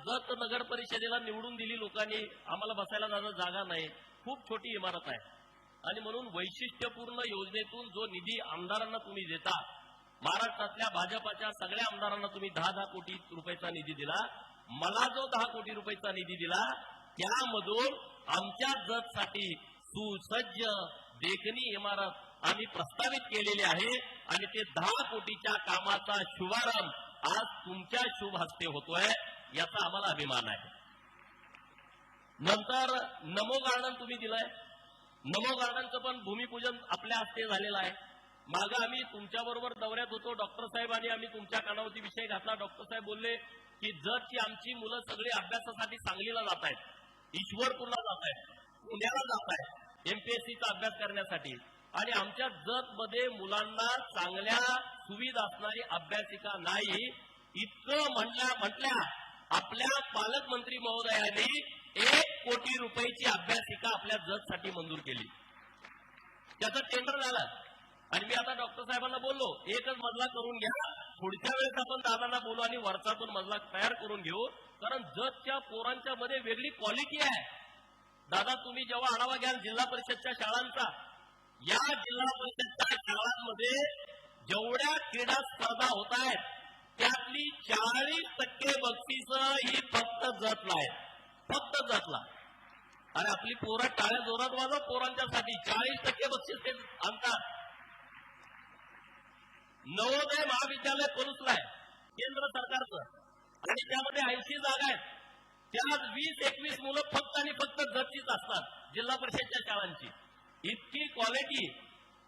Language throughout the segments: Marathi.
जत नगर परिषदेला निवडून दिली लोकांनी, आम्हाला बसायला जागा नाही, खूप छोटी इमारत आहे आणि म्हणून वैशिष्ट्यपूर्ण योजनेतून जो निधी आमदारांना तुम्ही देता, महाराष्ट्रातल्या भाजपाच्या सगळ्या आमदारांना तुम्ही 10-10 कोटी रुपयाचा निधी दिला, मला जो 10 कोटी रुपयाचा निधी दिला त्यामधून आमच्या जतसाठी सुसज्ज देखणी इमारत आम्ही प्रस्तावित केलेली आहे आणि ते 10 कोटीच्या कामाचा शुभारंभ आज तुमच्या शुभ हस्ते होतोय, याचा आम्हाला अभिमान आहे. नंतर नमो गार्डन तुम्ही दिलंय, नमो गार्डनचं पण भूमिपूजन आपल्या हस्ते झालेलं आहे. मागं आम्ही तुमच्याबरोबर दौऱ्यात होतो, डॉक्टर साहेबांनी आम्ही तुमच्या कानावरती विषय घातला. डॉक्टर साहेब बोलले की जतची आमची मुलं सगळी अभ्यासासाठी सांगलीला जात आहेत, ईश्वरपूरला जात आहेत, पुण्याला जात आहेत एमपीएससीचा अभ्यास करण्यासाठी आणि आमच्या जत मध्ये मुलांना चांगल्या सुविधा असणारी अभ्यासिका नाही. इतकं म्हटल्या आपल्या पालकमंत्री महोदयांनी 1 कोटी रुपयाची अभ्यासिका आपल्या जतसाठी मंजूर केली. त्याचं टेंडर झालं आणि मी आता डॉक्टर साहेबांना बोललो, एकच मजला करून घ्या, पुढच्या वेळेस आपण दादांना बोलू आणि वरचातून मजला तयार करून घेऊ, कारण जतच्या पोरांच्या मध्ये वेगळी क्वालिटी आहे. दादा तुम्ही जेव्हा आढावा घ्याल जिल्हा परिषदच्या शाळांचा, या जिल्हा परिषदच्या शाळांमध्ये जेवढ्या क्रीडा स्पर्धा होत आहेत त्यातली 40% बक्षिसं ही फक्त जतला आहेत, फक्त जतला. आणि आपली पोरं टाळ्या जोरात वाजव पोरांच्यासाठी, 40% बक्षीस ते आणतात. नवोदय महाविद्यालय पलूसला आहे केंद्र सरकारचं आणि त्यामध्ये 80 जागा आहेत, त्यात 20-21 मुलं फक्त आणि फक्त जतचीच असतात जिल्हा परिषदच्या शाळांची. इतकी क्वालिटी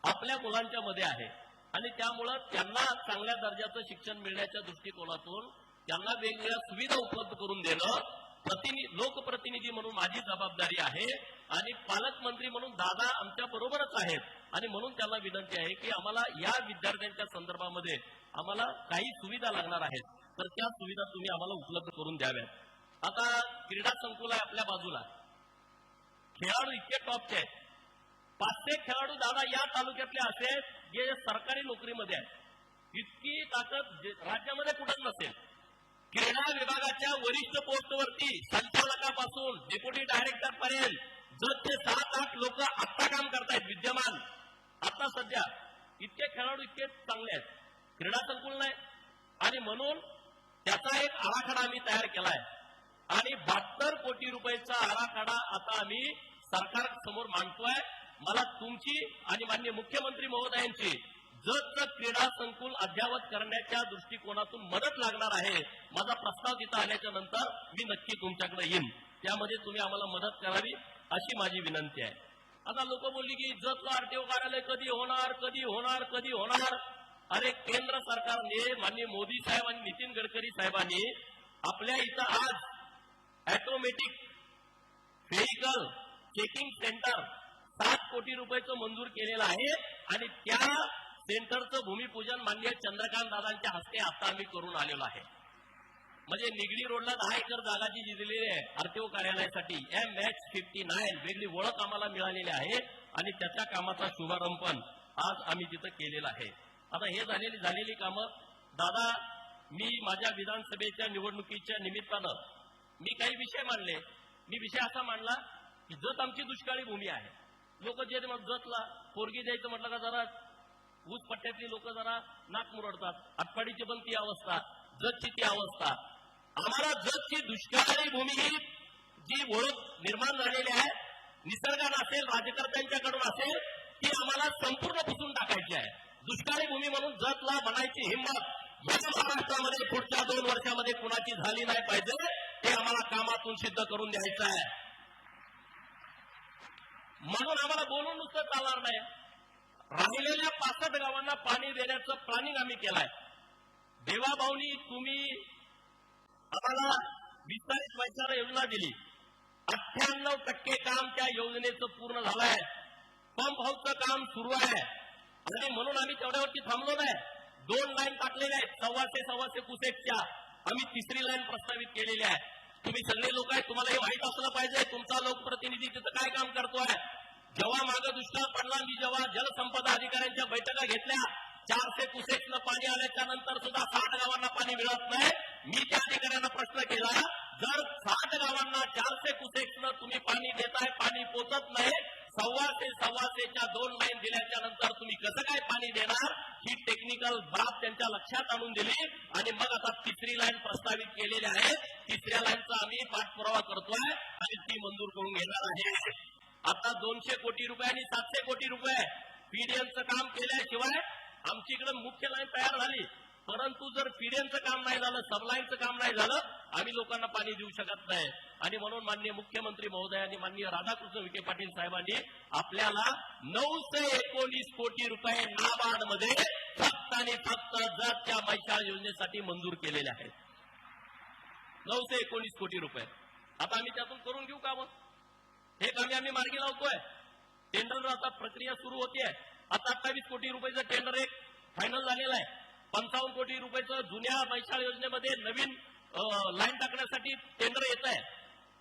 आपल्या मुलांच्या मध्ये आहे आणि त्यामुळं त्यांना चांगल्या दर्जाचं शिक्षण मिळण्याच्या दृष्टिकोनातून त्यांना वेगवेगळ्या सुविधा उपलब्ध करून देणं लोकप्रतिनिधी म्हणून माझी जबाबदारी आहे आणि पालकमंत्री म्हणून दादा आमच्या बरोबरच आहेत आणि म्हणून त्यांना विनंती आहे की आम्हाला या विद्यार्थ्यांच्या संदर्भामध्ये आम्हाला काही सुविधा लागणार आहेत, तर त्या सुविधा तुम्ही आम्हाला उपलब्ध करून द्याव्यात. आता क्रीडा संकुल आहे आपल्या बाजूला, खेळाडू इतके टॉपचे आहेत, 500 खेळाडू दादा या तालुक्यातले असे जे सरकारी नोकरीमध्ये आहेत. इतकी ताकद राज्यामध्ये कुठंच नसेल. क्रीडा विभागाच्या वरिष्ठ पोस्टवरती संचालकापासून डेप्युटी डायरेक्टर पर्यंत जतचे 7-8 लोक आत्ता काम करतायत विद्यमान, आता सध्या. इतके खेळाडू इतके चांगले आहेत, क्रीडा संकुल नाही आणि म्हणून त्याचा एक आराखडा आम्ही तयार केलाय आणि 72 कोटी रुपयाचा आराखडा आता आम्ही सरकार समोर मांडतोय. मला तुमची आणि माननीय मुख्यमंत्री महोदयांची जतचं क्रीडा संकुल अद्ययावत करण्याच्या दृष्टिकोनातून मदत लागणार आहे. माझा प्रस्ताव तिथं आल्याच्या नंतर मी नक्की तुमच्याकडे येईन, त्यामध्ये तुम्ही आम्हाला मदत करावी अशी माझी विनंती आहे. आता लोक बोलली की जतला आरटीओ कार्यालय कधी होणार कधी होणार कधी होणार. अरे केंद्र सरकारने माननीय मोदी साहेब आणि नितीन गडकरी साहेबांनी आपल्या इथं आज ऑटोमॅटिक व्हेइकल चेकिंग सेंटर 7 कोटी रुपयाचं मंजूर केलेलं आहे आणि त्या सेंटरचं भूमिपूजन माननीय चंद्रकांत दादांच्या हस्ते आता आम्ही करून आलेलो आहे. म्हणजे निगडी रोडला 10 एकर जागा जी दिलेली आहे आरटीओ कार्यालयासाठी MH59 वेगळी ओळख आम्हाला मिळालेली आहे आणि त्याच्या कामाचा शुभारंभ पण आज आम्ही तिथं केलेला आहे. आता हे झालेली कामं दादा, मी माझ्या विधानसभेच्या निवडणुकीच्या निमित्तानं मी काही विषय मांडले. मी विषय असा मांडला की जत आमची दुष्काळी भूमी आहे. लोक जे जतला पोरगी द्यायचं म्हटलं का जरा ऊस पट्ट्यातली लोक जरा नाक मुरडतात. आटपाडीची पण ती अवस्था, जतची ती अवस्था. आम्हाला जतची दुष्काळी भूमी ही जी ओळख निर्माण झालेली आहे, निसर्गानं असेल राजकर्त्यांच्याकडून असेल, ती आम्हाला संपूर्ण पुसून टाकायची आहे. दुष्काळी भूमी म्हणून जतला बनायची हिंमत या महाराष्ट्रामध्ये पुढच्या 2 वर्षामध्ये कुणाची झाली नाही पाहिजे. ते आम्हाला कामातून सिद्ध करून द्यायचं आहे. म्हणून आम्हाला बोलून नुसतं चालणार नाही. राहिलेल्या 65 गावांना पाणी देण्याचं प्लॅनिंग आम्ही केलंय. देवाभाऊनी तुम्ही आम्हाला विस्तारित वैचार योजना दिली, 98% काम त्या योजनेचं पूर्ण झालंय. पंप हाऊसचं काम सुरू आहे आणि म्हणून आम्ही तेवढ्यावरती थांबलो नाही. 2 लाईन टाकलेल्या आहेत 125 कुसेकच्या. आम्ही 3री लाईन प्रस्तावित केलेली आहे. तुम्ही सगळे लोक आहेत, तुम्हाला हे माहित असलं पाहिजे तुमचा लोकप्रतिनिधी तिथं काय काम करतोय. जेव्हा मागे दुष्काळ पडला, मी जेव्हा जलसंपदा अधिकाऱ्यांच्या बैठका घेतल्या, 400 कुसेकनं पाणी आल्याच्या नंतर सुद्धा 60 गावांना पाणी मिळत नाही. मी त्या अधिकाऱ्यांना प्रश्न केला, जर 1200 कुसेक्सनं तुम्ही पाणी देताय, पाणी पोचत नाही. 125 2 लाईन दिल्याच्या नंतर तुम्ही कसं काय पाणी देणार, ही टेक्निकल बाब त्यांच्या लक्षात आणून दिली. आणि मग आता तिसरी लाईन प्रस्तावित केलेली आहे. तिसऱ्या लाईनचा आम्ही पाठपुरावा करतोय आणि ती मंजूर करून घेणार आहे. आता 200 कोटी रुपये आणि 700 कोटी रुपये पीडीएलचं काम केल्याशिवाय आमची इकडे मुख्य लाईन तयार झाली, परंतु जर पीडीएलचं काम नाही झालं, सबलाईनचं काम नाही झालं, आम्ही लोकांना पाणी देऊ शकत नाही. आणि म्हणून माननीय मुख्यमंत्री महोदयांनी, माननीय राधाकृष्ण विखे पाटील साहेबांनी आपल्याला 919 कोटी रुपये नाबार्डमध्ये फक्त आणि फक्त जतच्या मैशाळ योजनेसाठी मंजूर केलेले आहेत. 919 कोटी रुपये. आता आम्ही त्यातून करून घेऊ का? मग हे कामी आम्ही मार्गी लावतोय. टेंडर आता प्रक्रिया सुरू होती आहे. आता 28 कोटी रुपयाचं टेंडर एक फायनल झालेलं आहे. 55 कोटी रुपयाचं जुन्या मैशाळ योजनेमध्ये नवीन लाईन टाकण्यासाठी टेंडर येत आहे.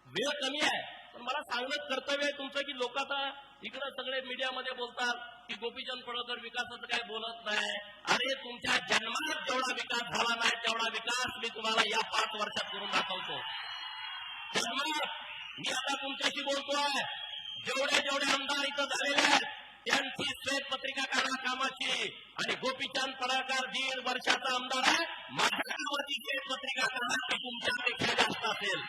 वेळ कमी आहे, पण मला सांगणं कर्तव्य आहे तुमचं की लोक आता इकडे सगळे मीडियामध्ये बोलतात की गोपीचंद पडळकर विकासाचं काय बोलत नाही. अरे तुमच्या जन्मात जेवढा विकास झाला नाही तेवढा विकास मी तुम्हाला या 5 वर्षात करून दाखवतो. जन्मात मी आता तुमच्याशी बोलतोय. जेवढे आमदार इथं झालेले आहेत त्यांची श्वेतपत्रिका काढा कामाची. आणि गोपीचंद पडळकर 1.5 वर्षाचा आमदार आहे. माझ्या कामाची श्वेतपत्रिका काढा की तुमच्यापेक्षा जास्त असेल,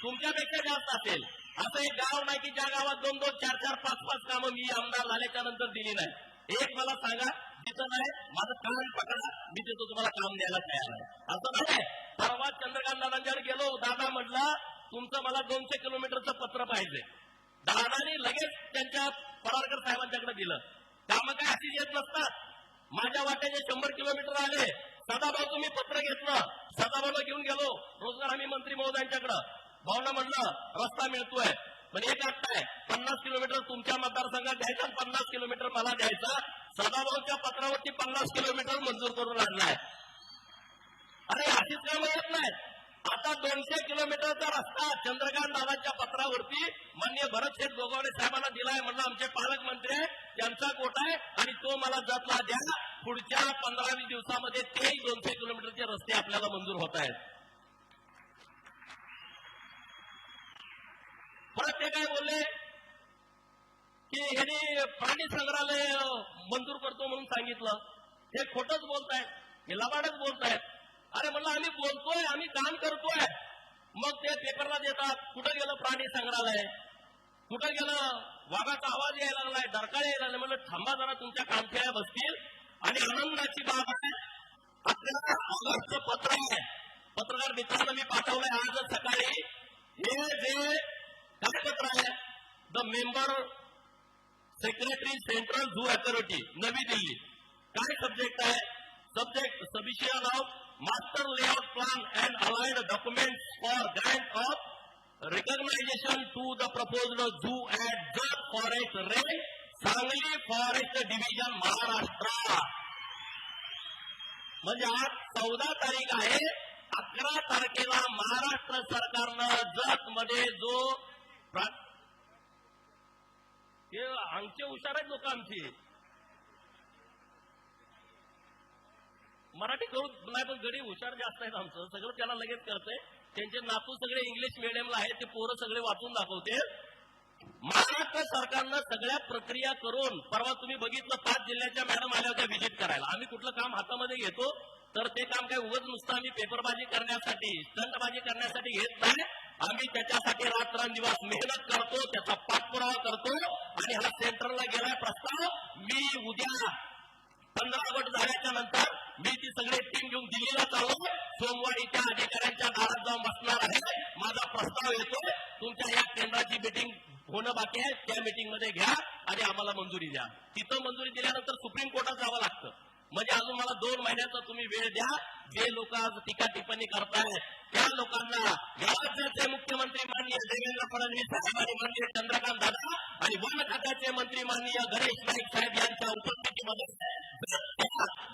तुमच्यापेक्षा जास्त असेल. असं एक गाव नाही की ज्या गावात 2-2, 4-4, 5-5 कामं मी आमदार झाल्याच्या नंतर दिली नाही. एक मला सांगा तिथं नाही, माझं कान पकडा, मी तिथं तुम्हाला काम द्यायला तयार आहे. असं नाही. परवा चंद्रकांत दादांकडे गेलो, दादा म्हटलं तुमचं मला 200 किलोमीटरचं पत्र पाहिजे. दादानी लगेच त्यांच्या पडळकर साहेबांच्याकडे दिलं. कामं काय अशीच येत नसतात. माझ्या वाट्याचे 100 किलोमीटर आले. सदाभाऊ तुम्ही पत्र घेतलं, सदाभाऊला घेऊन गेलो रोजगार हमी मंत्री महोदयांच्याकडे. भाऊना म्हटलं रस्ता मिळतोय, पण एक अट आहे, 50 किलोमीटर तुमच्या मतदारसंघात द्यायचा, 50 किलोमीटर मला द्यायचा. सदाभाऊच्या पत्रावरती 50 किलोमीटर मंजूर करून आणलाय. अरे अशीच कामं येत नाहीत. आता 200 किलोमीटरचा रस्ता चंद्रकांत दादाच्या पत्रावरती माननीय भरतशेठ गोगावले साहेबांना दिलाय. म्हणलं आमचे पालकमंत्री आहे, त्यांचा कोटा आहे आणि तो मला जतला द्या. पुढच्या 15-20 दिवसामध्ये तेही 200 किलोमीटरचे रस्ते आपल्याला मंजूर होत आहेत. परत ते काय बोलले की ह्यांनी प्राणी संग्रहालय मंजूर करतो म्हणून सांगितलं. हे खोटंच बोलतायत, हे लबाडच बोलतायत. अरे म्हणलं आम्ही बोलतोय, आम्ही काम करतोय, मग ते पेपरला देतात कुठं गेलं प्राणी संग्रहालय, कुठं गेलं, वाघाचा आवाज यायला लागलाय, डरकाळ यायला लागलाय. म्हणलं थांबा जरा, तुमच्या कामखेळ्या बसतील. आणि आनंदाची बाब आहे, आपल्याला ऑगस्टचं पत्र आहे, पत्रकार मित्रांना मी पाठवलंय आज सकाळी. हे जे काय पत्र आहे, the member secretary central zoo authority नवी दिल्ली. काय सब्जेक्ट आहे? Subject submission of master layout plan and allied documents for grant of recognisation to the proposed zoo at Jat forest range, Sangli forest division, Maharashtra. म्हणजे आज 14 तारीख आहे. 11 तारखेला महाराष्ट्र सरकारनं जत मध्ये जो हे आमचे हुशार आहेत लोक, आमची मराठी करू नाही पण गडी हुशार जास्त आहेत. आमचं सगळं त्याला लगेच करतंय. त्यांचे नातू सगळे इंग्लिश मिडियमला आहेत, ते पोरं सगळे वाचून दाखवते. महाराष्ट्र सरकारनं सगळ्या प्रक्रिया करून, परवा तुम्ही बघितलं 5 जिल्ह्याच्या मॅडम आल्या होत्या व्हिजिट करायला. आम्ही कुठलं काम हातामध्ये घेतो तर ते काम काय उगाच नुसतं आम्ही पेपरबाजी करण्यासाठी, स्टंटबाजी करण्यासाठी घेत नाही. आम्ही त्याच्यासाठी रात्रंदिवस मेहनत करतो, त्याचा पाठपुरावा करतो. आणि हा सेंटरला गेलाय प्रस्ताव. मी उद्या 15 ऑगस्ट झाल्याच्या नंतर मी ती सगळी टीम घेऊन दिल्लीला चाललो. सोमवारी त्या अधिकाऱ्यांच्या दारात जाऊन बसणार आहे. माझा प्रस्ताव येतोय, तुमच्या या केंद्राची मीटिंग होणं बाकी आहे, त्या मीटिंग मध्ये घ्या आणि आम्हाला मंजुरी द्या. तिथं मंजुरी दिल्यानंतर सुप्रीम कोर्टात जावं लागतं. म्हणजे अजून मला 2 महिन्याचा तुम्ही वेळ द्या. जे लोक आज टीका टिप्पणी करतायत त्या लोकांना या राज्याचे मुख्यमंत्री माननीय देवेंद्र फडणवीस साहेब आणि माननीय चंद्रकांत दादा आणि वन खात्याचे मंत्री माननीय गणेश नाईक साहेब यांच्या उपस्थितीमध्ये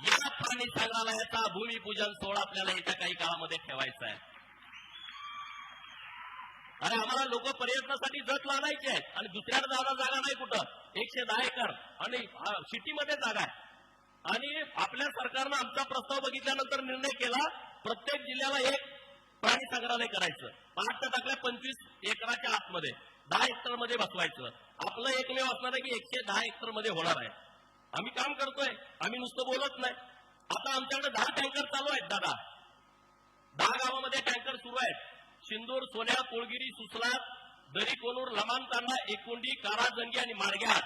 या प्राणी संग्रहालयाचा भूमिपूजन सोहळा आपल्याला येत्या काही काळामध्ये ठेवायचा आहे. अरे आम्हाला लोक पर्यटनासाठी जत लावायचे आहेत आणि दुसऱ्याला जागा नाही कुठं. 110 एकर आणि सिटीमध्ये जागा आहे. आणि आपल्या सरकारनं आमचा प्रस्ताव बघितल्यानंतर निर्णय केला, प्रत्येक जिल्ह्याला एक प्राणी संग्रहालय करायचं, पार्कच्या टाकल्या 25 एकराच्या आतमध्ये 10 हेक्टर मध्ये बसवायचं. आपलं एकमेव असणार आहे की 110 हेक्टर मध्ये होणार आहे. आम्ही काम करतोय, आम्ही नुसतं बोलत नाही. आता आमच्याकडे 10 टँकर चालू आहेत दादा. 10 गावामध्ये टँकर सुरू आहेत. शिंदूर, सोन्या, कोळगिरी, सुसला, दरी, कोनूर, लमान, तांडा, एकुंडी, काराजंगी आणि माडग्या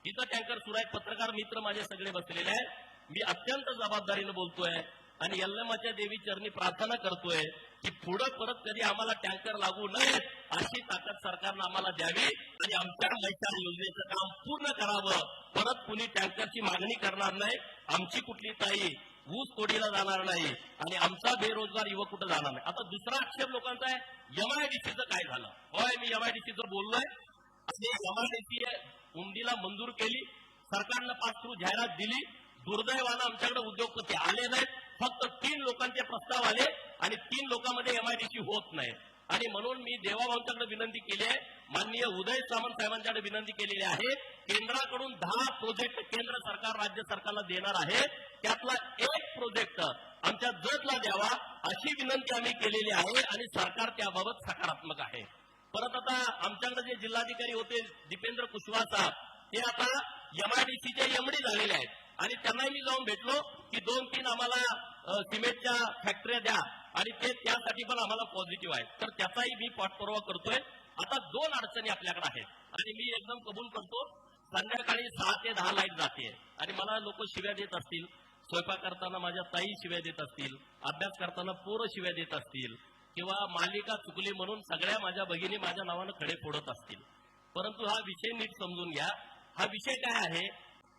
इथं टँकर सुरू आहेत. पत्रकार मित्र माझे सगळे बसलेले आहेत. मी अत्यंत जबाबदारीनं बोलतोय आणि यल्लमाच्या देवी चरणी प्रार्थना करतोय की पुढे परत कधी आम्हाला टँकर लागू नये अशी ताकद सरकारनं आम्हाला द्यावी आणि आमच्या मैदान योजनेचं काम पूर्ण करावं. परत कुणी टँकरची मागणी करणार नाही. आमची कुठली ताई ऊस तोडीला जाणार नाही आणि आमचा बेरोजगार युवक कुठं जाणार नाही. आता दुसरा आक्षेप लोकांचा आहे एमआयडीसीचं काय झालं. होय, मी एमआयडीसीचं बोललोय आणि एमआयडीसी उंडीला मंजूर केली, सरकारनं पास थ्रू जाहिरात दिली. दुर्दैवानं आमच्याकडे उद्योगपती आले नाहीत. फक्त 3 लोकांचे प्रस्ताव आले आणि 3 लोकांमध्ये एमआयडीसी होत नाही. आणि म्हणून मी देवाभाऊंच्याकडे विनंती केली आहे, माननीय उदय सामंत साहेबांच्याकडे विनंती केलेली आहे, केंद्राकडून 10 प्रोजेक्ट केंद्र सरकार राज्य सरकारला देणार आहे, त्यातला एक प्रोजेक्ट आमच्या जतला द्यावा अशी विनंती आम्ही केलेली आहे आणि सरकार त्याबाबत सकारात्मक आहे. परत आता आमच्याकडे जे जिल्हाधिकारी होते दीपेंद्र कुशवाहा साहेब, ते आता एमआयडीसीचे एमडी झालेले आहेत आणि त्यांनाही मी जाऊन भेटलो की 2-3 आम्हाला सिमेंटच्या फॅक्टऱ्या द्या आणि ते त्यासाठी पण आम्हाला पॉझिटिव्ह आहे. तर त्याचाही मी पाठपुरावा करतोय. आता 2 अडचणी आपल्याकडे आहेत आणि मी एकदम कबूल करतो. संध्याकाळी 6 ते 10 लाईट जाते आणि मला लोक शिव्या देत असतील, स्वयंपाक करताना माझ्या ताई शिव्या देत असतील, अभ्यास करताना पोरं शिव्या देत असतील किंवा मालिका चुकली म्हणून सगळ्या माझ्या भगिनी माझ्या नावानं खडे फोडत असतील. परंतु हा विषय नीट समजून घ्या. हा विषय काय आहे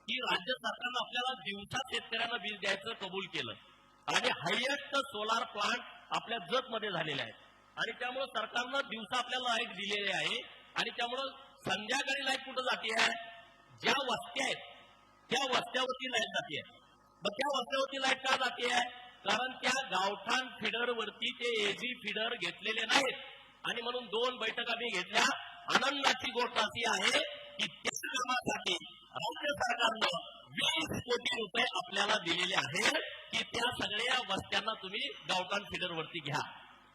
की राज्य सरकारनं आपल्याला दिवसा शेतकऱ्यांना वीज द्यायचं कबूल केलं आणि हायएस्ट सोलार प्लांट आपल्या जतमध्ये झालेले आहेत आणि त्यामुळे सरकारनं दिवसा आपल्याला लाईट दिलेली आहे आणि त्यामुळं संध्याकाळी लाईट कुठं जाते आहे, ज्या वस्त्या आहेत त्या वस्त्यावरती लाईट जाते. मग त्या वस्त्यावरती लाईट का जाते आहे, कारण त्या गावठाण फिडरवरती ते एजी फिडर घेतलेले नाहीत आणि म्हणून 2 बैठका मी घेतल्या. आनंदाची गोष्ट अशी आहे की त्या कामासाठी राज्य सरकारनं 20 कोटी रुपये आपल्याला दिलेले आहेत की त्या सगळ्या वस्त्यांना तुम्ही गावठाण फिडरवरती घ्या.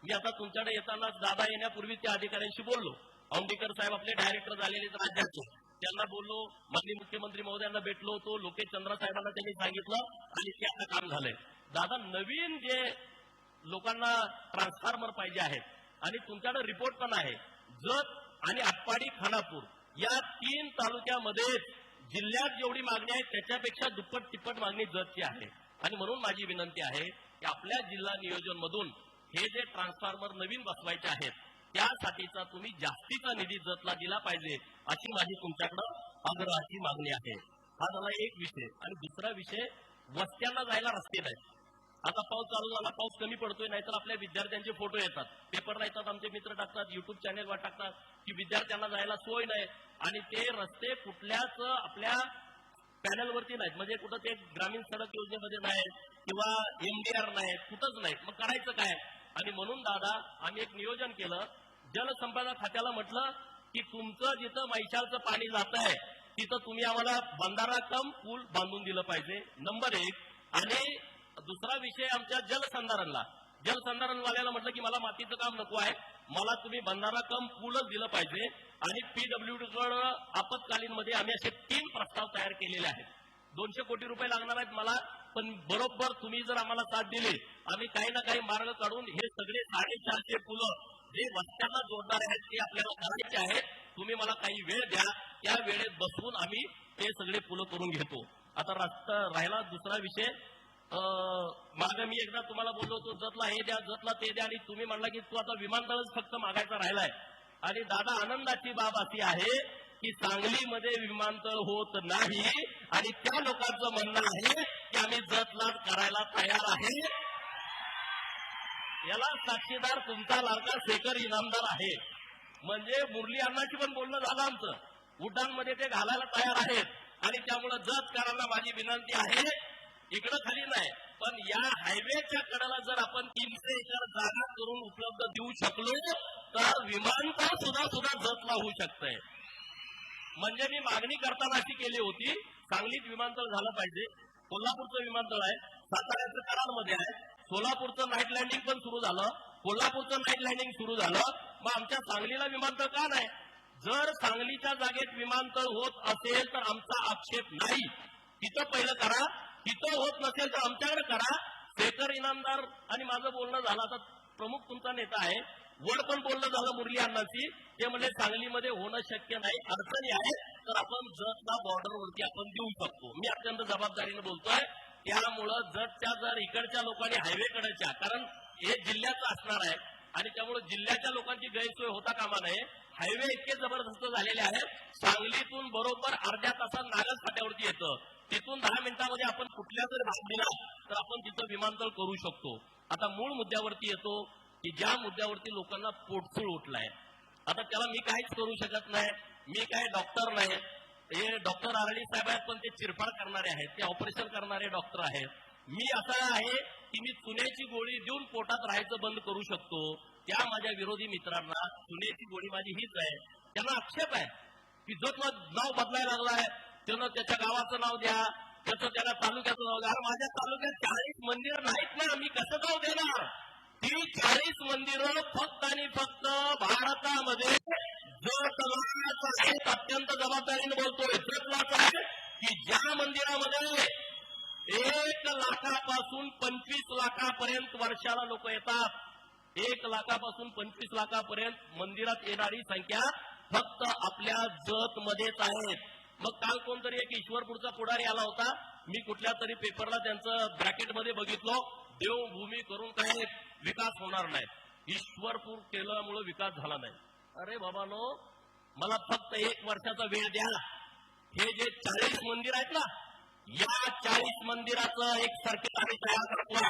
मी आता तुमच्याकडे येताना दादा येण्यापूर्वी त्या अधिकाऱ्यांशी बोललो. औंधीकर साहेब आपले डायरेक्टर झालेले राज्याचे, त्यांना बोललो. माननीय मुख्यमंत्री महोदयांना भेटलो होतो. लोकेश चंद्र साहेबांना त्यांनी सांगितलं आणि ते आता काम झालंय. दादा नवीन जे लोकांना ट्रान्सफॉर्मर पाहिजे आहेत आणि तुमच्याकडे रिपोर्ट पण आहे, जत आणि आटपाडी, खानापूर या 3 तालुक्यामध्ये जिल्ह्यात जेवढी मागणी आहे त्याच्यापेक्षा दुप्पट तिप्पट मागणी जतची आहे आणि म्हणून माझी विनंती आहे की आपल्या जिल्हा नियोजन मधून हे जे ट्रान्सफॉर्मर नवीन बसवायचे आहेत त्यासाठीचा तुम्ही जास्तीचा निधी जतला दिला पाहिजे अशी माझी तुमच्याकडे आग्रहाची मागणी आहे. हा झाला एक विषय. आणि दुसरा विषय, वस्त्यांना जायला रस्ते नाहीत. आता पाऊस चालू झाला, पाऊस कमी पडतोय, नाहीतर आपल्या विद्यार्थ्यांचे फोटो येतात, पेपर येतात, आमचे मित्र टाकतात, युट्यूब चॅनेलवर टाकतात की विद्यार्थ्यांना जायला सोय नाही आणि ते रस्ते कुठल्याच आपल्या पॅनलवरती नाहीत. म्हणजे कुठं ते ग्रामीण सडक योजनेमध्ये नाहीत किंवा एमडीआर नाहीत, कुठंच नाहीत. मग करायचं काय. आणि म्हणून दादा आम्ही एक नियोजन केलं. जलसंपदा खात्याला म्हटलं की तुमचं जिथं मैशालचं पाणी जात आहे तिथं तुम्ही आम्हाला बंधारा कम पूल बांधून दिलं पाहिजे, नंबर 1. आणि दुसरा विषय आमच्या जलसंधारणला, जलसंधारणवाल्याला म्हटलं की मला मातीचं काम नको आहे, मला तुम्ही बंधारा कम पूलच दिलं पाहिजे. आणि पीडब्ल्यूडीकडे आपत्कालीन मध्ये आम्ही असे 3 प्रस्ताव तयार केलेले आहेत. 200 कोटी रुपये लागणार आहेत मला, पण बरोबर तुम्ही जर आम्हाला साथ दिली आम्ही काही ना काही मार्ग काढून हे सगळे 450 पुलं जे वस्त्यांना जोडणार आहेत ते आपल्याला करायचे आहेत. तुम्ही मला काही वेळ द्या, त्या वेळेत बसवून आम्ही ते सगळे पुलं करून घेतो. आता राहिला दुसरा विषय. मागे मी एकदा तुम्हाला बोललो होतो जतला हे द्या, जतला ते द्या, आणि तुम्ही म्हणला की तू आता विमानतळच फक्त मागायचा राहिलाय. आणि दादा आनंदाची बाब अशी आहे की सांगलीमध्ये विमानतळ होत नाही आणि त्या लोकांचं म्हणणं आहे की आम्ही जतला करायला तयार आहे. याला साक्षीदार तुमचा लाडका शेखर इनामदार आहे. म्हणजे मुरली अण्णाची पण बोलणं झालं आमचं, उड्डाणमध्ये ते घालायला तयार आहेत आणि त्यामुळे जतकरांना माझी विनंती आहे, इकडं खाली नाही पण या हायवेच्या कडेला जर आपण 300 एकर जागा करून उपलब्ध देऊ शकलो तर विमानतळ सुद्धा जतला होऊ शकतंय. म्हणजे मी मागणी करताना अशी केली होती, सांगलीत विमानतळ झालं पाहिजे, कोल्हापूरचं विमानतळ आहे, साताऱ्याचं कराडमध्ये आहे, सोलापूरचं नाईट लँडिंग पण सुरू झालं, कोल्हापूरचं नाईट लँडिंग सुरू झालं, मग आमच्या सांगलीला विमानतळ का नाही? जर सांगलीच्या जागेत विमानतळ होत असेल तर आमचा आक्षेप नाही, तिथं पहिलं करा. तिथं होत नसेल तर आमच्याकडे करा. शेखर इनामदार आणि माझं बोलणं झालं, आता प्रमुख तुमचा नेता आहे, वर पण बोलणं झालं मुरली अण्णांशी. ते म्हणजे सांगलीमध्ये होणं शक्य नाही, अडचणी आहेत, तर आपण जतला बॉर्डरवरती आपण देऊ शकतो. मी अत्यंत जबाबदारीने बोलतोय. त्यामुळं जतच्या जर इकडच्या लोकांनी हायवेकडच्या, कारण हे जिल्ह्याचं असणार आहे आणि त्यामुळे जिल्ह्याच्या लोकांची गैरसोय होता कामा नये. हायवे इतके जबरदस्त झालेले आहेत, सांगलीतून बरोबर अर्ध्या तासात नागल फाट्यावरती येतं. तिथून 10 मिनिटांमध्ये आपण कुठल्या जर भाग दिला तर आपण तिथं विमानतळ करू शकतो. आता मूळ मुद्द्यावरती येतो की ज्या मुद्द्यावरती लोकांना पोटसूळ उठलाय. आता त्याला मी काहीच करू शकत नाही, मी काय डॉक्टर नाही. हे डॉक्टर आरडी साहेब आहेत, पण ते चिरफाड करणारे आहेत, ते ऑपरेशन करणारे डॉक्टर आहेत. मी असं आहे की मी चुन्याची गोळी देऊन पोटात राहायचं बंद करू शकतो. त्या माझ्या विरोधी मित्रांना चुन्याची गोळी माझी हीच आहे. त्यांना आक्षेप आहे की जो नाव बदलायला लागलाय, त्यानं त्याच्या गावाचं नाव द्या, त्याचं त्याला तालुक्याचं नाव द्या. माझ्या तालुक्यात 40 मंदिर नाहीत ना, मी कसं नाव देणार? ती 40 मंदिरं फक्त आणि फक्त भारतामध्ये जतलाच आहेत. अत्यंत जबाबदारीने बोलतोय, जतलाच आहे की ज्या मंदिरामध्ये 1 लाखापासून 25 लाखापर्यंत वर्षाला लोक येतात. 1 लाखापासून 25 लाखापर्यंत मंदिरात येणारी संख्या फक्त आपल्या जत मध्येच आहे. मग काल कोणतरी एक ईश्वरपूरचा पुढारी आला होता, मी कुठल्या तरी पेपरला त्यांचं ब्रॅकेटमध्ये बघितलं, देवभूमी करून काय विकास होणार नाही, ईश्वरपूर केल्यामुळे विकास झाला नाही. अरे बाबानो, मला फक्त 1 वर्षाचा वेळ द्या. हे जे 40 मंदिर आहेत ना, या 40 मंदिराचं एक सर्किट आम्ही तयार करतोय.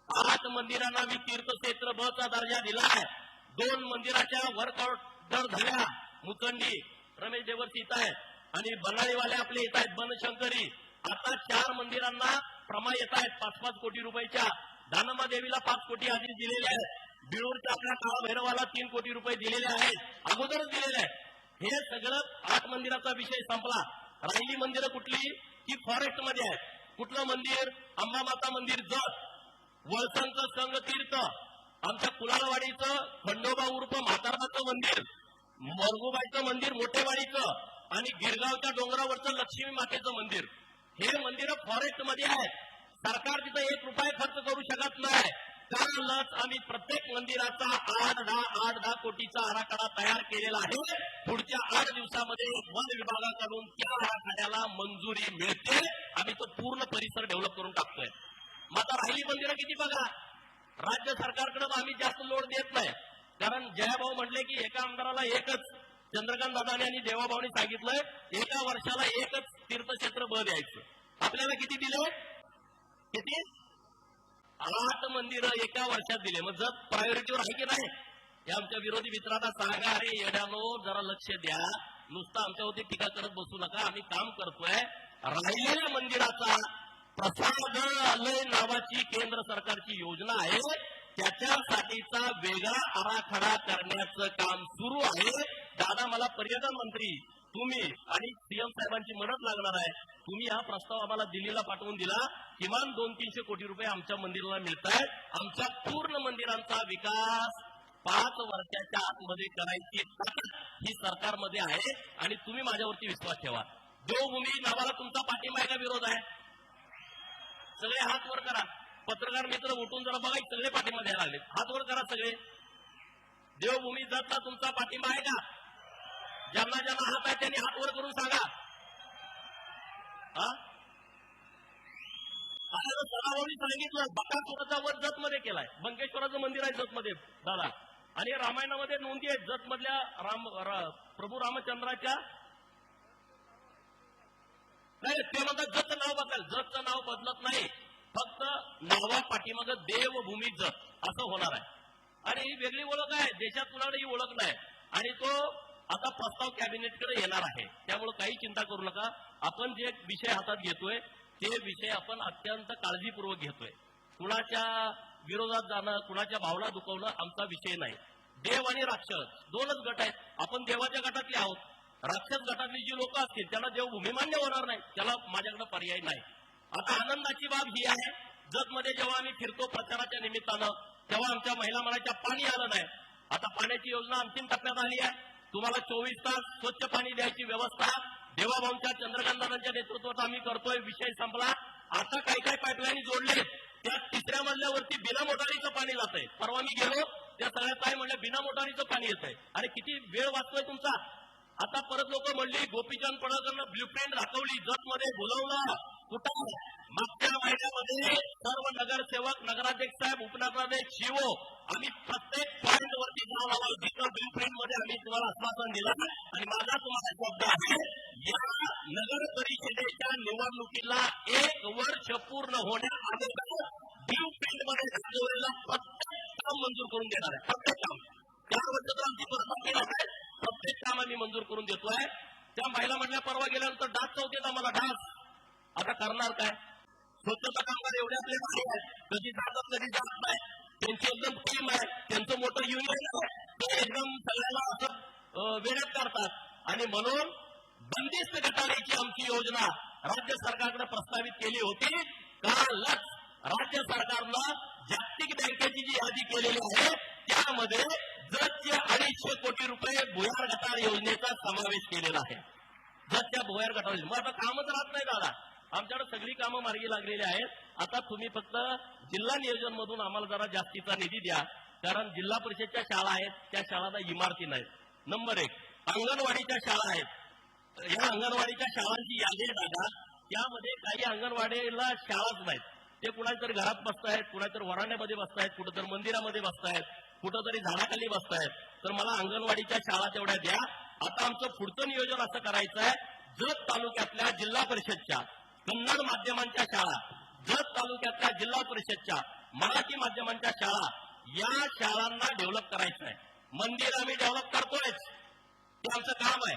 8 मंदिरांना मी तीर्थक्षेत्र ब चा दर्जा दिलाय. 2 मंदिराच्या वर्क ऑर्डर झाल्या. मुचंडी रमेश देवर्षी येत आहेत आणि बनाळीवाले आपले येत आहेत, बनशंकरी. आता 4 मंदिरांना प्रमा येत आहेत 5-5 कोटी रुपयाच्या. दानम्मा देवीला 5 कोटी आधी दिलेले आहेत. बिळूरच्या आपल्या काळभैरवाला 3 कोटी रुपये दिलेले आहेत, अगोदरच दिलेले आहेत. हे सगळं 8 मंदिराचा विषय संपला. राहिली मंदिरं कुठली की फॉरेस्ट मध्ये आहेत. कुठलं मंदिर? अंबामाता मंदिर जत, वळसंगचं संघ तीर्थ, आमच्या कुलालवाडीचं खंडोबा उर्फ म्हातारबाचं मंदिर, मरगुबाईचं मंदिर मोठेवाडीचं आणि गिरगावच्या डोंगरावरचं लक्ष्मी मातेचं मंदिर. हे मंदिरं फॉरेस्ट मध्ये आहेत. सरकार तिथं 1 रुपया खर्च करू शकत नाही. कालच आम्ही प्रत्येक मंदिराचा 8-10 कोटीचा आराखडा तयार केलेला आहे. पुढच्या 8 दिवसामध्ये वन विभागाकडून त्या आराखड्याला मंजुरी मिळते. आम्ही तो पूर्ण परिसर डेव्हलप करून टाकतोय. मग आता राहिली मंदिरं किती बघा. राज्य सरकारकडे आम्ही जास्त लोड देत नाही, कारण जयाभाऊ म्हटले की एका आमदाराला एकच, चंद्रकांत दादाने आणि देवाभाऊनी सांगितलंय एका वर्षाला एकच तीर्थक्षेत्र ब द्यायचं. आपल्याला किती दिले? किती? 8 मंदिरं एका वर्षात दिले. मग जर प्रायोरिटीवर आहे की नाही? हे आमच्या विरोधी मित्रांना सांगा, अरे येड्यानो जरा लक्ष द्या, नुसतं आमच्यावरती टीका करत बसू नका. आम्ही काम करतोय. राहिलेल्या मंदिराचा प्रसादालय नावाची केंद्र सरकारची योजना आहे, त्याच्यासाठीचा वेगळा आराखडा करण्याचं काम सुरू आहे. दादा, मला पर्यटन मंत्री तुम्ही आणि सीएम साहेबांची मदत लागणार आहे. तुम्ही हा प्रस्ताव आम्हाला दिल्लीला पाठवून दिला. किमान 200-300 कोटी रुपये आमच्या मंदिराला मिळत आहेत. आमच्या पूर्ण मंदिरांचा विकास 5 वर्षाच्या आतमध्ये करायची ताकद ही सरकारमध्ये आहे आणि तुम्ही माझ्यावरती विश्वास ठेवा. देवभूमी नावाला तुमचा पाठिंबा आहे का विरोध आहे? सगळे हात वर करा. पत्रकार मित्र उठून जरा बघा, सगळे पाठिंबा द्यायला लागले. हात वर करा सगळे. देवभूमी जतला तुमचा पाठिंबा आहे का? ज्यांना ज्यांना हात आहे त्यांनी हात वर करून सांगा. सदाभाऊनी सांगितलं बकासुराचा वध जत मध्ये केलाय. बंकेश्वराचं मंदिर आहे जत मध्ये दादा, आणि रामायणामध्ये नोंदी आहेत जत मधल्या प्रभू रामचंद्राच्या. नाही, ते म्हणतात जतचं नाव बदल. जतचं नाव बदलत नाही, फक्त नावा पाठीमाग देवभूमी जत असं होणार आहे. आणि ही वेगळी ओळख आहे, देशात कुणाकडे ही ओळख नाही. आणि तो आता प्रस्ताव कॅबिनेटकडे येणार आहे. त्यामुळे काही चिंता करू नका. आपण जे विषय हातात घेतोय ते विषय आपण अत्यंत काळजीपूर्वक घेतोय. कुणाच्या विरोधात जाणं, कुणाच्या भावना दुखवणं आमचा विषय नाही. देव आणि राक्षस 2च गट आहेत. आपण देवाच्या गटातले आहोत. राक्षस गटातली जी लोक असतील त्यांना देवभूमी मान्य होणार नाही, त्याला माझ्याकडे पर्याय नाही. आता आनंदाची बाब ही आहे, जतमध्ये जेव्हा आम्ही फिरतो प्रचाराच्या निमित्तानं, तेव्हा आमच्या महिला म्हणायच्या पाणी आलं नाही. आता पाण्याची योजना अंतिम टप्प्यात आली आहे. तुम्हाला 24 तास स्वच्छ पाणी द्यायची व्यवस्था देवाभाऊंच्या चंद्रकांतदादांच्या नेतृत्वात आम्ही करतोय. विषय संपला. आता काही पाईपलाईन जोडले, त्या तिसऱ्या मजल्यावरती बिना मोटारीचं पाणी जात आहे. परवा मी गेलो, त्या सगळ्यात काय म्हणलं, बिना मोटारीचं पाणी येत आहे. अरे किती वेळ वाचतोय तुमचा. आता परत लोक म्हणली गोपीचंद पडळकरनं ब्ल्यूप्रिंट दाखवली, जतमध्ये बोलवलं. कुठं मागच्या महिन्यामध्ये सर्व नगरसेवक, नगराध्यक्ष साहेब, उपनगराध्यक्ष, शिवो आम्ही प्रत्येक पॉईंट वरती जाऊन आलो. जिथं ब्ल्यूप्रिंट मध्ये आम्ही तुम्हाला आश्वासन दिलं. आणि माझा तुम्हाला शब्द आहे, या नगर परिषदेच्या निवडणुकीला 1 वर्ष पूर्ण होण्या अगोदर ब्ल्यूप्रिंट मध्ये दाखवलेलं प्रत्येक काम मंजूर करून देणार आहे. प्रत्येक काम. 4 वर्ष तर आमची परस्पर आहे. प्रत्येक काम आम्ही मंजूर करून देतोय. त्या महिला म्हणल्या परवा गेल्यानंतर डास चौकीत आम्हाला डास. आता करणार काय. स्वच्छता कामगार एवढे आपले भारी आहेत, कधी जातात कधी जात नाही. त्यांची एकदम टीम आहे, त्यांचं मोठं युनियन आहे, ते एकदम सगळ्याला असं वेळेत करतात. आणि म्हणून बंदिस्त गटारीची आमची योजना राज्य सरकारकडे प्रस्तावित केली होती. कालच राज्य सरकारनं जागतिक बँकेची जी यादी केलेली आहे त्यामध्ये जतचे 250 कोटी रुपये भुयार गटार योजनेचा समावेश केलेला आहे. जतच्या भुयार गटार. मग आता कामच राहत नाही दादा. आमच्याकडे सगळी कामं मार्गी लागलेली आहेत. आता तुम्ही फक्त जिल्हा नियोजन मधून आम्हाला जरा जास्तीचा निधी द्या, कारण जिल्हा परिषदच्या शाळा आहेत, त्या शाळांना इमारती नाहीत. नंबर 1, अंगणवाडीच्या शाळा आहेत. या अंगणवाडीच्या शाळांची यादी दादा, त्यामध्ये काही अंगणवाडीला शाळाच नाहीत. ते कुणातरी घरात बसतायत, कुणातरी वरांड्यामध्ये बसतायत, कुठंतरी मंदिरामध्ये बसतायत, कुठंतरी झाडाखाली बसतायत. तर मला अंगणवाडीच्या शाळा तेवढ्या द्या. आता आमचं पुढचं नियोजन असं करायचं आहे, जत तालुक्यातल्या जिल्हा परिषदच्या कन्नड माध्यमांच्या शाळा, जत तालुक्यातल्या जिल्हा परिषदच्या मराठी माध्यमांच्या शाळा, या शाळांना डेव्हलप करायचं आहे. मंदिर आम्ही डेव्हलप करतोय, ते आमचं काम आहे,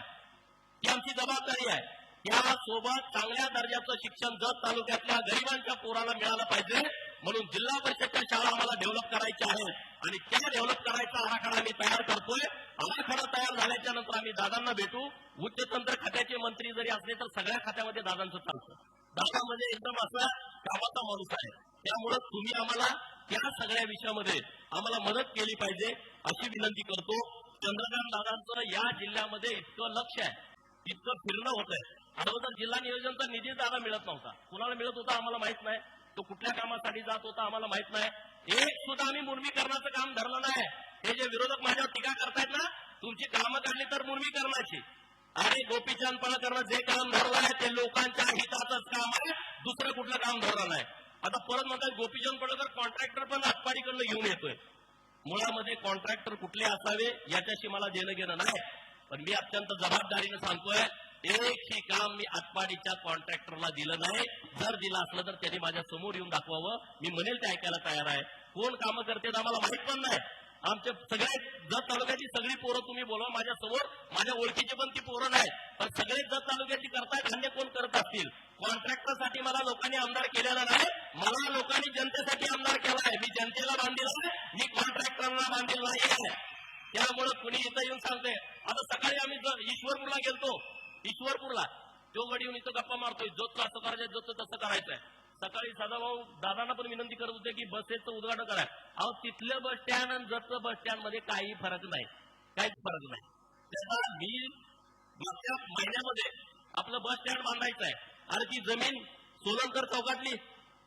ती आमची जबाबदारी आहे. त्यासोबत चांगल्या दर्जाचं शिक्षण जत तालुक्यातल्या गरिबांच्या पोराला मिळालं पाहिजे. म्हणून जिल्हा परिषदच्या शाळा आम्हाला डेव्हलप करायच्या आहेत आणि त्या डेव्हलप करायचा आराखडा आम्ही तयार करतोय. आराखडा तयार झाल्याच्या नंतर आम्ही दादांना भेटू. उच्च तंत्र खात्याचे मंत्री जरी असले तर सगळ्या खात्यामध्ये दादांचं चालतं. दादा म्हणजे एकदम असा कामाचा माणूस आहे. त्यामुळे तुम्ही आम्हाला त्या सगळ्या विषयामध्ये आम्हाला मदत केली पाहिजे अशी विनंती करतो. चंद्रकांत दादांचं या जिल्ह्यामध्ये इतकं लक्ष आहे, इतकं फिरणं होत आहे. अगोदर जिल्हा नियोजनचा निधी दादा मिळत नव्हता. कुणाला मिळत होता आम्हाला माहित नाही, तो कुठल्या कामासाठी जात होता आम्हाला माहित नाही. एक सुद्धा आम्ही मुर्मीकरणाचं काम धरलं नाही. हे जे विरोधक माझ्यावर टीका करतायत ना, तुमची कामं काढली तर मुर्मीकरणाची. अरे गोपीचंद पडळकरनं जे काम धरलं आहे ते लोकांच्या हिताचंच काम आहे, दुसरं कुठलं काम धरलं नाही. आता परत म्हणतात गोपीचंद पडळकर कॉन्ट्रॅक्टर पण आटपाडीकडनं घेऊन येतोय. मुळामध्ये कॉन्ट्रॅक्टर कुठले असावे याच्याशी मला देणं घेणं नाही, पण मी अत्यंत जबाबदारीनं सांगतोय, एकही काम मी आटपाडीच्या कॉन्ट्रॅक्टरला दिलं नाही. जर दिलं असलं तर त्यांनी माझ्या समोर येऊन दाखवावं. मी म्हणेल ते ऐकायला तयार आहे. कोण कामं करतात आम्हाला माहित पण नाही. आमचे सगळे जत तालुक्याची सगळी पोरं तुम्ही बोलवा माझ्या समोर, माझ्या ओळखीची पण ती पोरं नाही, पण सगळे जत तालुक्याची करतायत. अन्य कोण करत असतील. कॉन्ट्रॅक्टरसाठी मला लोकांनी आमदार केलेला नाही, मला लोकांनी जनतेसाठी आमदार केलाय. मी जनतेला बांधील आहे, मी कॉन्ट्रॅक्टरला बांधील नाही. त्यामुळे कुणी इथं येऊन सांगते. आता सकाळी आम्ही ईश्वरपूरला गेलतो. ईश्वरपूरला तो गडी येऊन इथं गप्पा मारतोय, जोतचं असं करायचं, जोतचं तसं करायचंय. सकाळी सदाभाऊ दादांना पण विनंती करत होते की बसेसचं उद्घाटन करा. अहो तिथलं बस स्टँड आणि जतचं बस स्टँड मध्ये काही फरक नाही, काहीच फरक नाही. त्याचा मी मागच्या महिन्यामध्ये आपलं बस स्टँड बांधायचं आहे. अरे ती जमीन सोलनकर चौकातली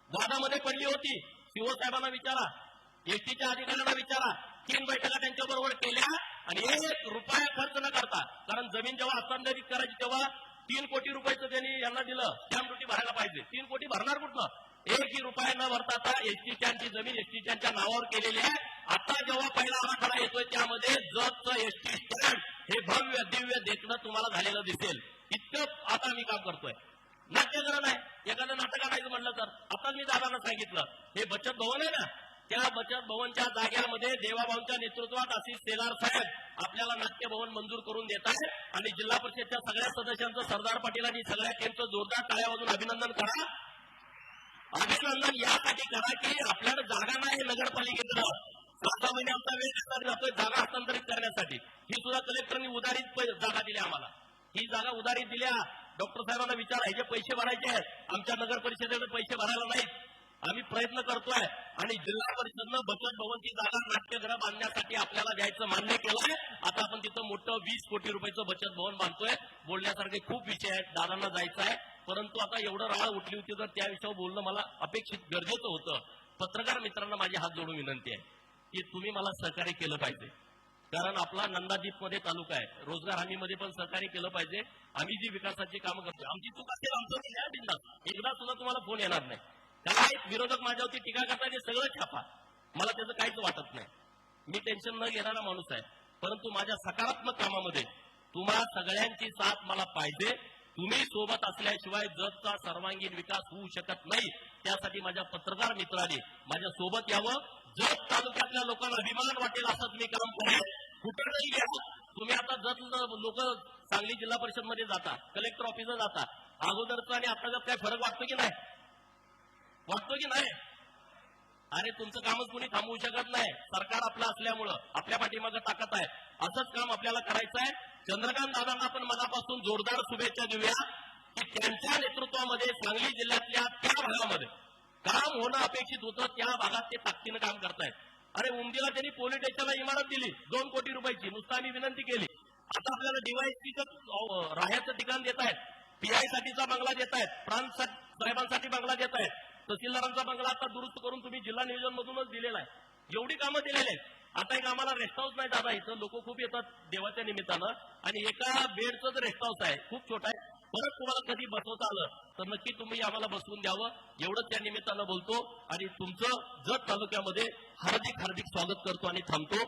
वादामध्ये पडली होती. सीओ साहेबांना विचारा, एसटीच्या अधिकाऱ्यांना विचारा. 3 बैठका त्यांच्या बरोबर केल्या आणि 1 रुपया खर्च न करता, कारण जमीन जेव्हा हस्तांतरित करायची तेव्हा 3 कोटी रुपयाचं त्यांनी यांना दिलं. स्टॅम्प ड्युटी भरायला पाहिजे. 3 कोटी भरणार कुठलं. 1ही रुपया न भरता आता एसटी स्टँडची जमीन एसटी स्टँडच्या नावावर केलेली आहे. आता जेव्हा पहिला आराखडा येतोय त्यामध्ये जतचं एसटी स्टँड हे भव्य दिव्य देखणं तुम्हाला झालेलं दिसेल. इतकं आता मी काम करतोय. नाट्यगृह नाही, एखादं नाटक आणायचं म्हणलं तर आता मी दादांना सांगितलं, हे बचत भवन आहे ना, त्या बचत भवनच्या जागेमध्ये देवाभाऊंच्या नेतृत्वात आशिष शेलार साहेब आपल्याला नाट्य भवन मंजूर करून देत आहे. आणि जिल्हा परिषदच्या सगळ्या सदस्यांचं, सरदार पाटीलांनी सगळ्या टीमचं जोरदार टाळ्या वाजून अभिनंदन करा. अभिनंदन यासाठी करा की आपल्याला जागा नाही नगरपालिकेकडं. 6 महिने आमचा वेळ देण्यात जातोय जागा हस्तांतरित करण्यासाठी. ही सुद्धा कलेक्टरनी उधारीत जागा दिली आम्हाला. ही जागा उधारीत दिल्या. डॉक्टर साहेबांना विचारा, हे जे पैसे भरायचे आहेत आमच्या नगर परिषदेकडे पैसे भरायला नाहीत. आम्ही प्रयत्न करतोय आणि जिल्हा परिषदनं बचत भवनची जागा नाट्यगृह बांधण्यासाठी आपल्याला द्यायचं मान्य केलंय. आता आपण तिथं मोठं 20 कोटी रुपयाचं बचत भवन बांधतोय. बोलण्यासारखे खूप विषय आहेत, दादांना जायचं आहे, परंतु आता एवढं राळ उठली होती तर त्या विषयावर बोलणं मला अपेक्षित गरजेचं होतं. पत्रकार मित्रांना माझी हात जोडून विनंती आहे की तुम्ही मला सहकार्य केलं पाहिजे, कारण आपला नंदादीप मध्ये तालुका आहे, रोजगार हमीमध्ये पण सहकार्य केलं पाहिजे. आम्ही जी विकासाची कामं करतो, आमची चूक असेल आमचं बिंदास, एकदा सुद्धा तुम्हाला फोन येणार नाही. काय विरोधक माझ्यावरती टीका करतात ते सगळं छापा, मला त्याचं काहीच वाटत नाही. मी टेन्शन न घेणारा माणूस आहे, परंतु माझ्या सकारात्मक कामामध्ये तुम्हा सगळ्यांची साथ मला पाहिजे. तुम्ही सोबत असल्याशिवाय जगचा सर्वांगीण विकास होऊ शकत नाही. त्यासाठी माझ्या पत्रकार मित्रांनी माझ्या सोबत यावं. जत तालुक्यातल्या लोकांना अभिमान वाटेल असंच मी काम करेन. कुठे नाही घ्या तुम्ही. आता जत लोक सांगली जिल्हा परिषद मध्ये जाता, कलेक्टर ऑफिसला जाता, अगोदरचा आणि आताचा काय फरक वाटतो की नाही? वाटतो की नाही? अरे तुमचं कामच कोणी थांबवू शकत नाही. सरकार आपलं असल्यामुळं आपल्या पाठीमागे ताकद आहे. असंच काम आपल्याला करायचं आहे. चंद्रकांत दादांना आपण मनापासून जोरदार शुभेच्छा देऊया की त्यांच्या नेतृत्वामध्ये सांगली जिल्ह्यातल्या त्या भागामध्ये काम होणं अपेक्षित होतं, त्या भागात ते ताकदीनं काम करतायत. अरे उमदीला त्यांनी पोलीस स्टेशनला इमारत दिली 2 कोटी रुपयाची, नुसतं आम्ही विनंती केली. आता आपल्याला डीवायएसपीचं राहायचं ठिकाण देत आहेत, पीआय साठीचा बंगला देत आहेत, प्रांत साहेबांसाठी बंगला देत आहेत, तहसीलदारांचा बंगला आता दुरुस्त करून तुम्ही जिल्हा नियोजन मधूनच दिलेला आहे. एवढी कामं दिलेली आहेत. आता एक आम्हाला रेस्ट हाऊस नाही दादा, इथं लोक खूप येतात देवाच्या निमित्तानं, आणि एका बेडचं रेस्ट हाऊस आहे, खूप छोटा आहे. परत तुम्हाला कधी बसवता आलं तर नक्की तुम्ही आम्हाला बसवून द्यावं, एवढंच त्या निमित्तानं बोलतो आणि तुमचं जत तालुक्यामध्ये हार्दिक हार्दिक स्वागत करतो आणि थांबतो.